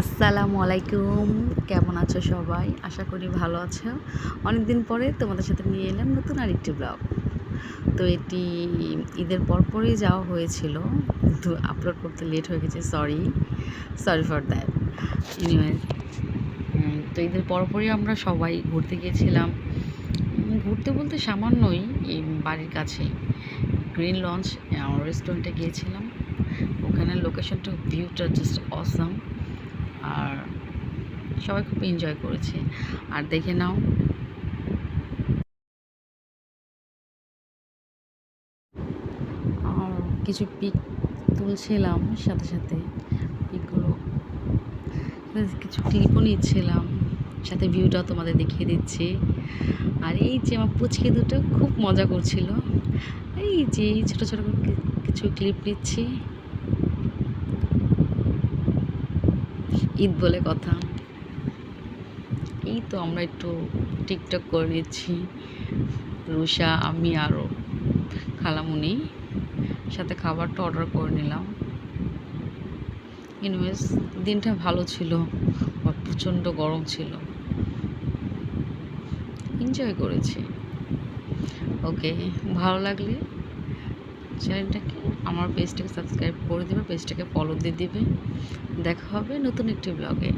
আসসালামু আলাইকুম, কেমন আছো সবাই? আশা করি ভালো আছো। অনেক দিন পরে তোমাদের সাথে নিয়ে এলাম নতুন আরেকটি ব্লগ। তো এটি ঈদের পরপরই যাওয়া হয়েছিল, কিন্তু আপলোড করতে লেট হয়ে গেছে। Sorry for that. এনিওয়ে, তো ঈদের পরপরই আমরা সবাই ঘুরতে গিয়েছিলাম। ঘুরতে বলতে সামান্যই, এই বাড়ির কাছেই গ্রিন লঞ্চ রেস্টুরেন্টে গিয়েছিলাম। ওখানের লোকেশনটা, ভিউটা জাস্ট অসাম। আর সবাই খুব এনজয় করেছে। আর দেখে নাও, আর কিছু পিক তুলছিলাম, সাথে সাথে পিকগুলো, কিছু ক্লিপও নিচ্ছিলাম, সাথে ভিউটাও তোমাদের দেখিয়ে দিচ্ছি। আর এই যে আমার পুচকে দুটো খুব মজা করছিল, এই যে ছোটো ছোটো কিছু ক্লিপ নিচ্ছি। ঈদ বলে কথা, এই তো আমরা একটু টিকটক করে নিচ্ছি, রুষা, আমি আরও খালামুনি, সাথে খাবারটা অর্ডার করে নিলাম। এনিওয়েজ, দিনটা ভালো ছিল, প্রচণ্ড গরম ছিল, এনজয় করেছি। ওকে, ভালো লাগলে চ্যানেলটাকে, আমার পেজটাকে সাবস্ক্রাইব করে দেবে, পেজটাকে ফলো দিয়ে দিবে। দেখা হবে নতুন একটি ব্লগে।